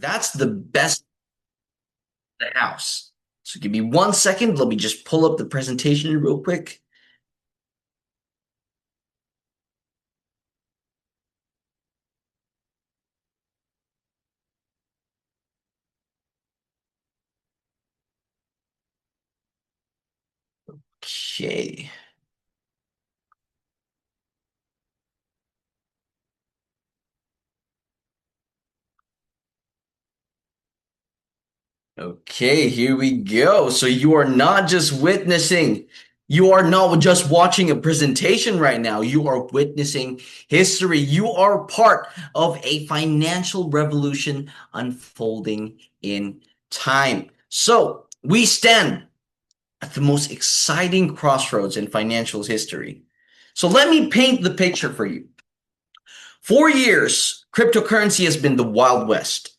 That's the best in the house. So give me 1 second. Let me just pull up the presentation real quick. Okay. Okay, here we go. So you are not just witnessing, you are not just watching a presentation right now. You are witnessing history. You are part of a financial revolution unfolding in time. So we stand at the most exciting crossroads in financial history. So let me paint the picture for you. For years, cryptocurrency has been the Wild West.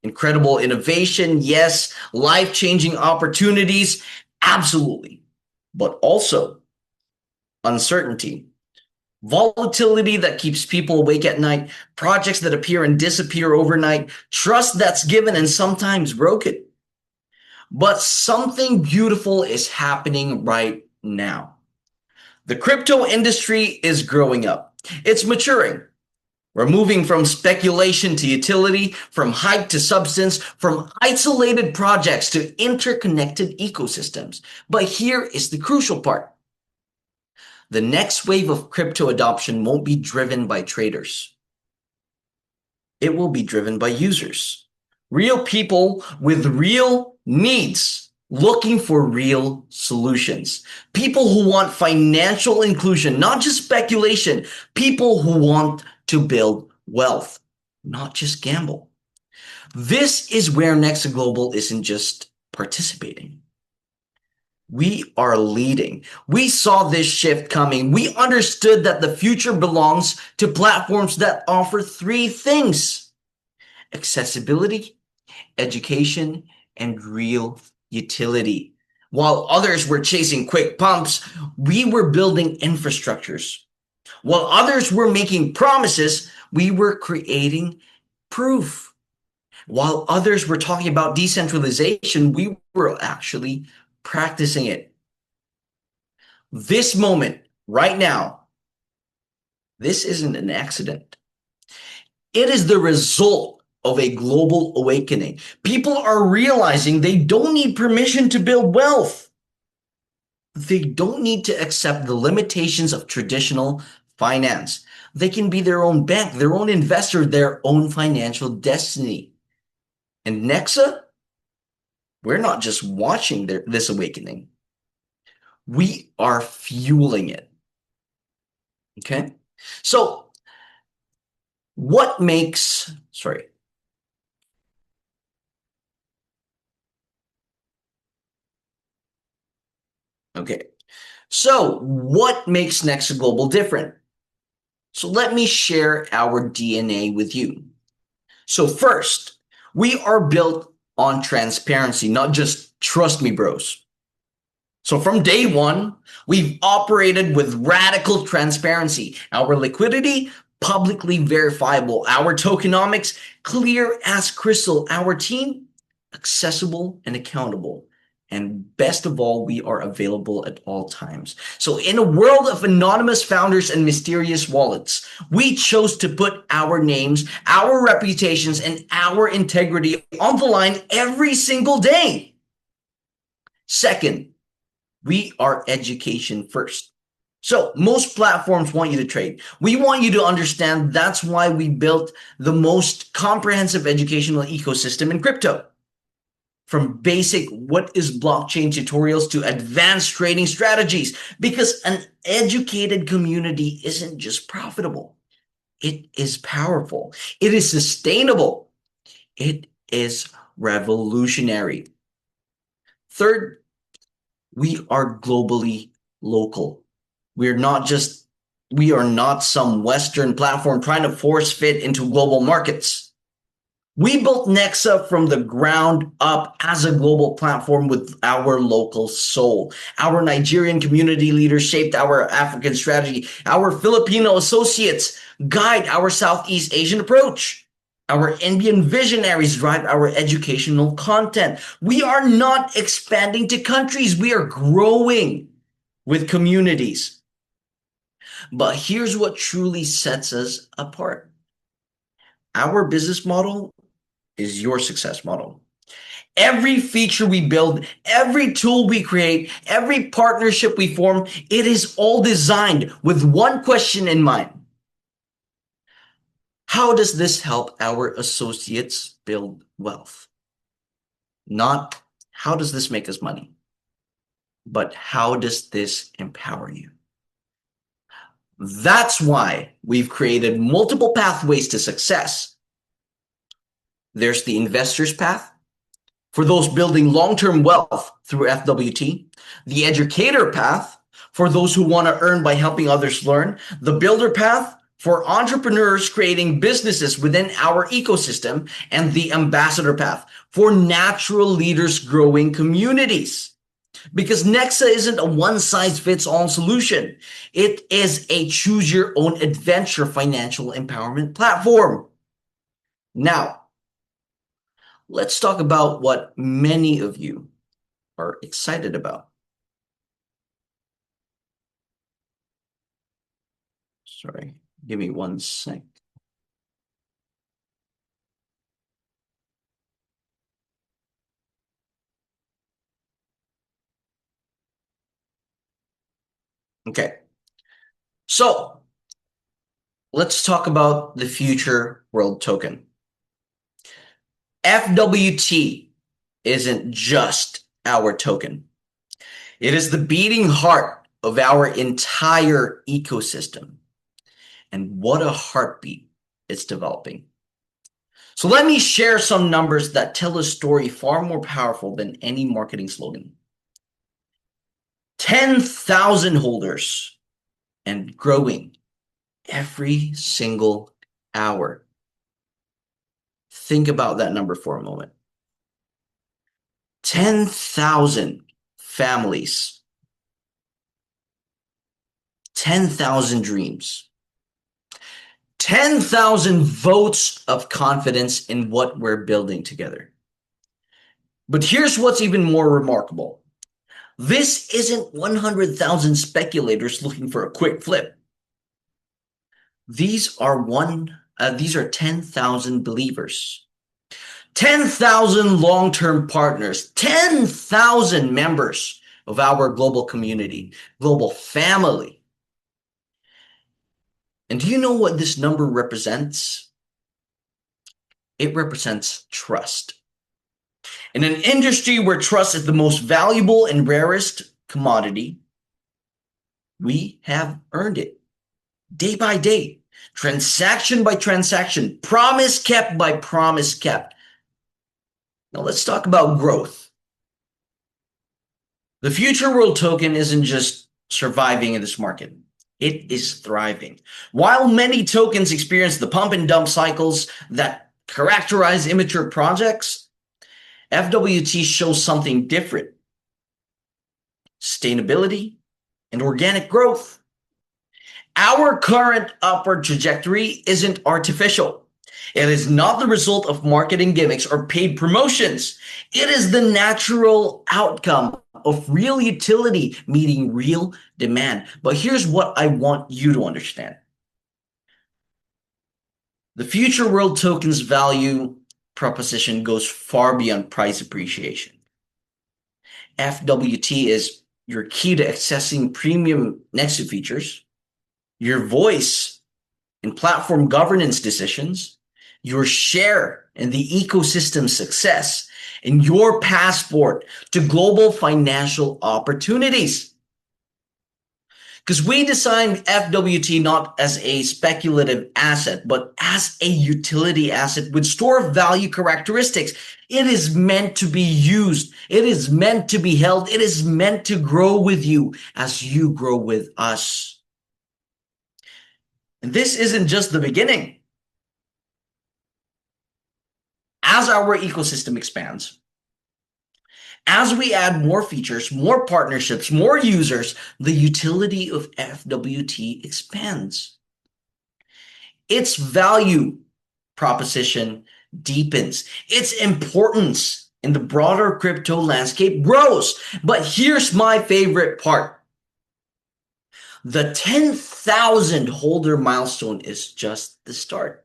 Incredible innovation, yes. Life-changing opportunities, absolutely. But also uncertainty, volatility that keeps people awake at night, projects that appear and disappear overnight, trust that's given and sometimes broken. But something beautiful is happening right now. The crypto industry is growing up. It's maturing. We're moving from speculation to utility, from hype to substance, from isolated projects to interconnected ecosystems. But here is the crucial part. The next wave of crypto adoption won't be driven by traders. It will be driven by users. Real people with real needs, looking for real solutions. People who want financial inclusion, not just speculation. People who want to build wealth, not just gamble. This is where Nexa Global isn't just participating. We are leading. We saw this shift coming. We understood that the future belongs to platforms that offer three things: accessibility, education, and real utility. While others were chasing quick pumps, we were building infrastructures. While others were making promises, we were creating proof. While others were talking about decentralization, we were actually practicing it. This moment, right now, this isn't an accident. It is the result of a global awakening. People are realizing they don't need permission to build wealth. They don't need to accept the limitations of traditional finance. They can be their own bank, their own investor, their own financial destiny. And Nexa, we're not just watching this awakening. We are fueling it. Okay? So, what makes, sorry. Okay. So, what makes Nexa Global different? So, let me share our DNA with you. So, first, we are built on transparency, not just trust me, bros. So from day one, we've operated with radical transparency. Our liquidity, publicly verifiable. Our tokenomics, clear as crystal. Our team, accessible and accountable. And best of all, we are available at all times. So in a world of anonymous founders and mysterious wallets, we chose to put our names, our reputations, and our integrity on the line every single day. Second, we are education first. So most platforms want you to trade. We want you to understand. That's why we built the most comprehensive educational ecosystem in crypto. From basic what is blockchain tutorials to advanced trading strategies, because an educated community isn't just profitable. It is powerful. It is sustainable. It is revolutionary. Third, we are globally local. We are not some Western platform trying to force fit into global markets. We built Nexa from the ground up as a global platform with our local soul. Our Nigerian community leaders shaped our African strategy. Our Filipino associates guide our Southeast Asian approach. Our Indian visionaries drive our educational content. We are not expanding to countries. We are growing with communities. But here's what truly sets us apart. Our business model is your success model. Every feature we build, every tool we create, every partnership we form, it is all designed with one question in mind. How does this help our associates build wealth? Not how does this make us money, but how does this empower you? That's why we've created multiple pathways to success. There's the investor's path for those building long-term wealth through FWT, the educator path for those who want to earn by helping others learn, the builder path for entrepreneurs creating businesses within our ecosystem, and the ambassador path for natural leaders growing communities. Because Nexa isn't a one-size-fits-all solution. It is a choose-your-own-adventure financial empowerment platform. Now, let's talk about what many of you are excited about. Sorry, give me one sec. Okay, so let's talk about the future world token. FWT isn't just our token. It is the beating heart of our entire ecosystem. And what a heartbeat it's developing. So let me share some numbers that tell a story far more powerful than any marketing slogan. 10,000 holders and growing every single hour. Think about that number for a moment. 10,000 families, 10,000 dreams, 10,000 votes of confidence in what we're building together. But here's what's even more remarkable. This isn't 100,000 speculators looking for a quick flip. These are 10,000 believers, 10,000 long-term partners, 10,000 members of our global community, global family. And do you know what this number represents? It represents trust. In an industry where trust is the most valuable and rarest commodity, we have earned it day by day, transaction by transaction, promise kept by promise kept. Now let's talk about growth. The Future World Token isn't just surviving in this market. It is thriving. While many tokens experience the pump and dump cycles that characterize immature projects, FWT shows something different. Sustainability and organic growth. Our current upward trajectory isn't artificial. It is not the result of marketing gimmicks or paid promotions. It is the natural outcome of real utility meeting real demand. But here's what I want you to understand. The Future World Token's value proposition goes far beyond price appreciation. FWT is your key to accessing premium Nexa features, your voice in platform governance decisions, your share in the ecosystem success, and your passport to global financial opportunities. Because we designed FWT not as a speculative asset, but as a utility asset with store value characteristics. It is meant to be used. It is meant to be held. It is meant to grow with you as you grow with us. And this isn't just the beginning. As our ecosystem expands, as we add more features, more partnerships, more users, the utility of FWT expands. Its value proposition deepens. Its importance in the broader crypto landscape grows. But here's my favorite part. The 10,000 holder milestone is just the start.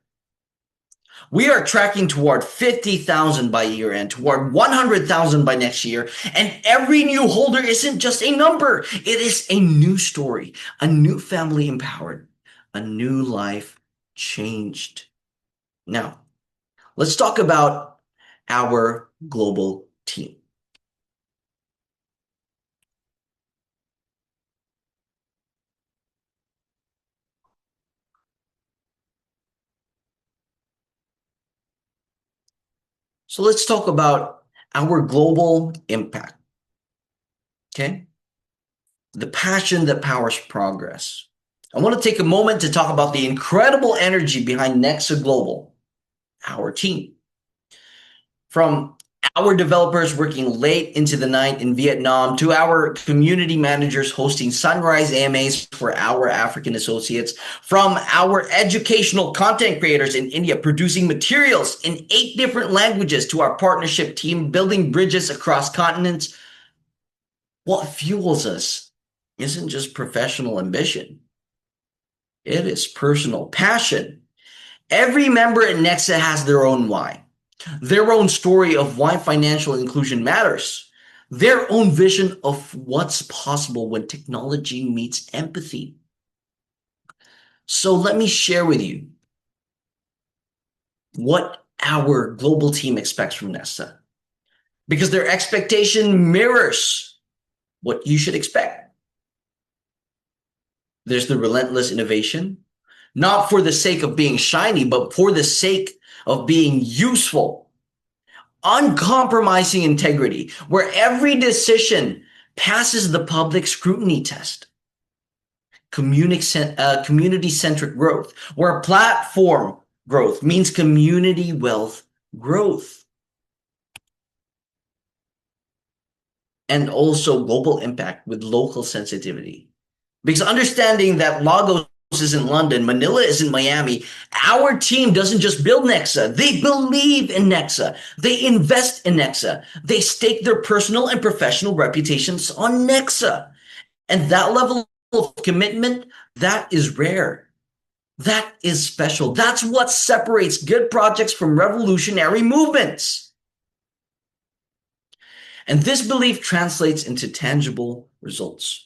We are tracking toward 50,000 by year end, toward 100,000 by next year. And every new holder isn't just a number. It is a new story, a new family empowered, a new life changed. Now, let's talk about our global team. So let's talk about our global impact. Okay? The passion that powers progress. I want to take a moment to talk about the incredible energy behind Nexa Global, our team. From our developers working late into the night in Vietnam to our community managers hosting sunrise AMAs for our African associates, from our educational content creators in India producing materials in 8 different languages to our partnership team building bridges across continents, what fuels us isn't just professional ambition. It is personal passion. Every member at Nexa has their own why, their own story of why financial inclusion matters, their own vision of what's possible when technology meets empathy. So let me share with you what our global team expects from Nexa, because their expectation mirrors what you should expect. There's the relentless innovation, not for the sake of being shiny, but for the sake of being useful. Uncompromising integrity, where every decision passes the public scrutiny test. Community-centric growth, where platform growth means community wealth growth. And also global impact with local sensitivity. Because understanding that Lagos isn't London, Manila isn't Miami, our team doesn't just build Nexa. They believe in Nexa. They invest in Nexa. They stake their personal and professional reputations on Nexa. And that level of commitment, that is rare. That is special. That's what separates good projects from revolutionary movements. And this belief translates into tangible results.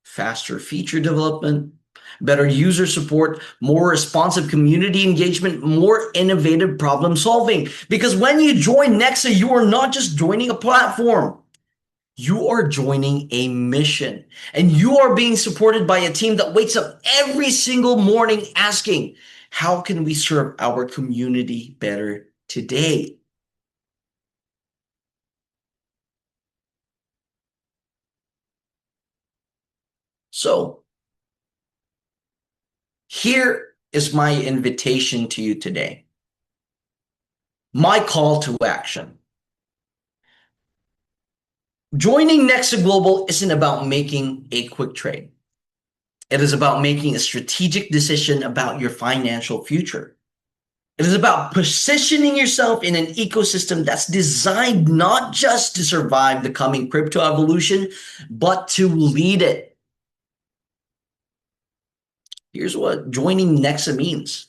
Faster feature development, better user support, more responsive community engagement, more innovative problem solving. Because when you join Nexa, you are not just joining a platform. You are joining a mission. And you are being supported by a team that wakes up every single morning asking, how can we serve our community better today? So, here is my invitation to you today. My call to action. Joining Nexa Global isn't about making a quick trade. It is about making a strategic decision about your financial future. It is about positioning yourself in an ecosystem that's designed not just to survive the coming crypto evolution, but to lead it. Here's what joining Nexa means.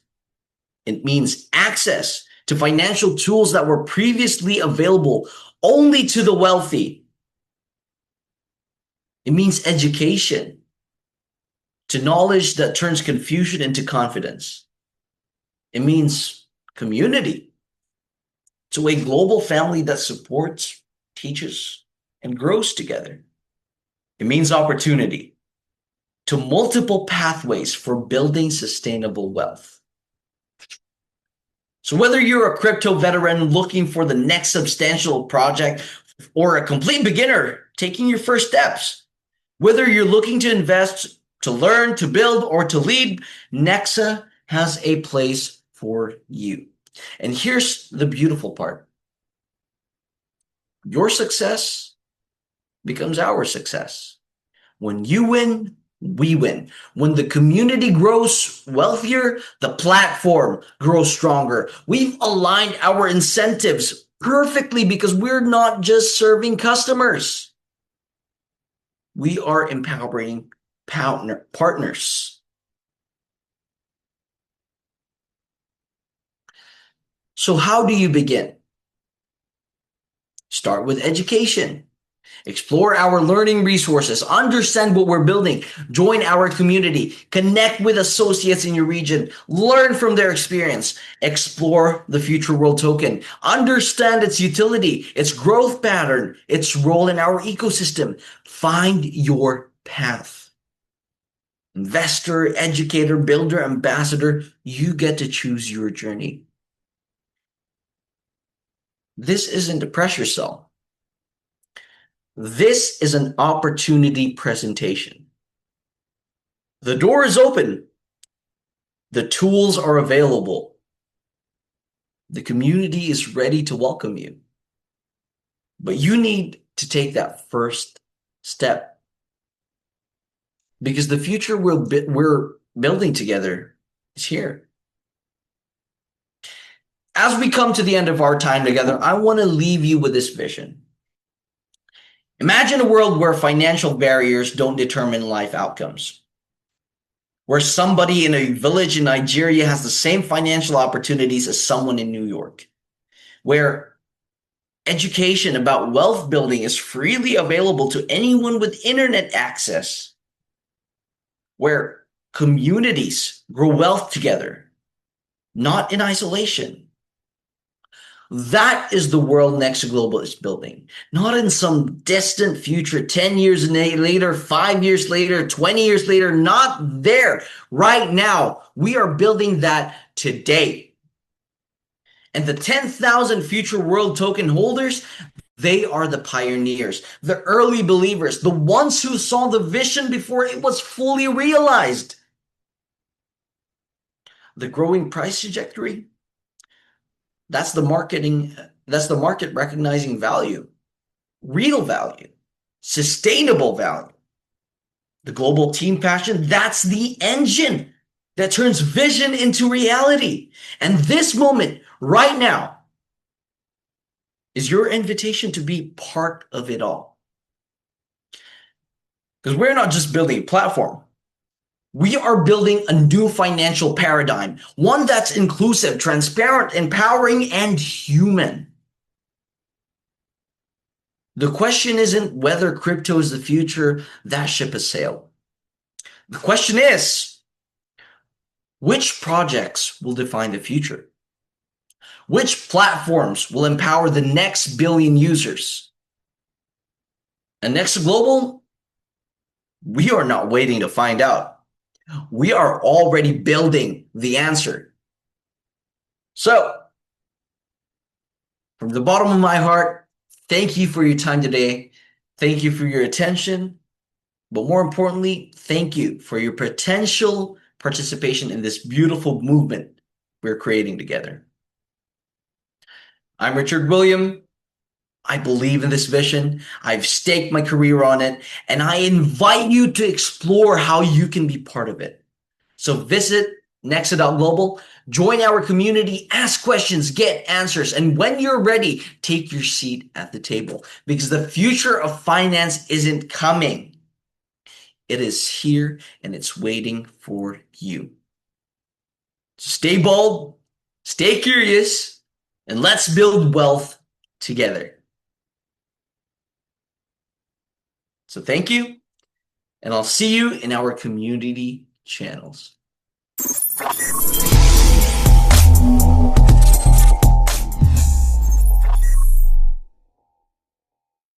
It means access to financial tools that were previously available only to the wealthy. It means education, to knowledge that turns confusion into confidence. It means community, to a global family that supports, teaches, and grows together. It means opportunity, to multiple pathways for building sustainable wealth. So whether you're a crypto veteran looking for the next substantial project or a complete beginner taking your first steps, whether you're looking to invest, to learn, to build, or to lead, Nexa has a place for you. And here's the beautiful part. Your success becomes our success. When you win, we win. When the community grows wealthier, the platform grows stronger. We've aligned our incentives perfectly because we're not just serving customers. We are empowering partners. So how do you begin? Start with education. Explore our learning resources, understand what we're building, join our community, connect with associates in your region, learn from their experience, explore the Future World Token, understand its utility, its growth pattern, its role in our ecosystem. Find your path. Investor, educator, builder, ambassador, you get to choose your journey. This isn't a pressure cell. This is an opportunity presentation. The door is open. The tools are available. The community is ready to welcome you. But you need to take that first step because the future we're building together is here. As we come to the end of our time together, I want to leave you with this vision. Imagine a world where financial barriers don't determine life outcomes, where somebody in a village in Nigeria has the same financial opportunities as someone in New York, where education about wealth building is freely available to anyone with internet access, where communities grow wealth together, not in isolation. That is the world Nexa Global is building, not in some distant future, 10 years later, 5 years later, 20 years later, not there. Right now, we are building that today. And the 10,000 future world token holders, they are the pioneers, the early believers, the ones who saw the vision before it was fully realized. The growing price trajectory, that's the market recognizing value, real value, sustainable value. The global team passion, that's the engine that turns vision into reality. And this moment right now is your invitation to be part of it all. Because we're not just building a platform. We are building a new financial paradigm, one that's inclusive, transparent, empowering, and human. The question isn't whether crypto is the future, that ship has sailed. The question is, which projects will define the future? Which platforms will empower the next billion users? And Nexa Global, we are not waiting to find out. We are already building the answer. So, from the bottom of my heart, thank you for your time today. Thank you for your attention. But more importantly, thank you for your potential participation in this beautiful movement we're creating together. I'm Richard William. I believe in this vision. I've staked my career on it, and I invite you to explore how you can be part of it. So visit Nexa.global, join our community, ask questions, get answers, and when you're ready, take your seat at the table because the future of finance isn't coming. It is here and it's waiting for you. So stay bold, stay curious, and let's build wealth together. So thank you, and I'll see you in our community channels.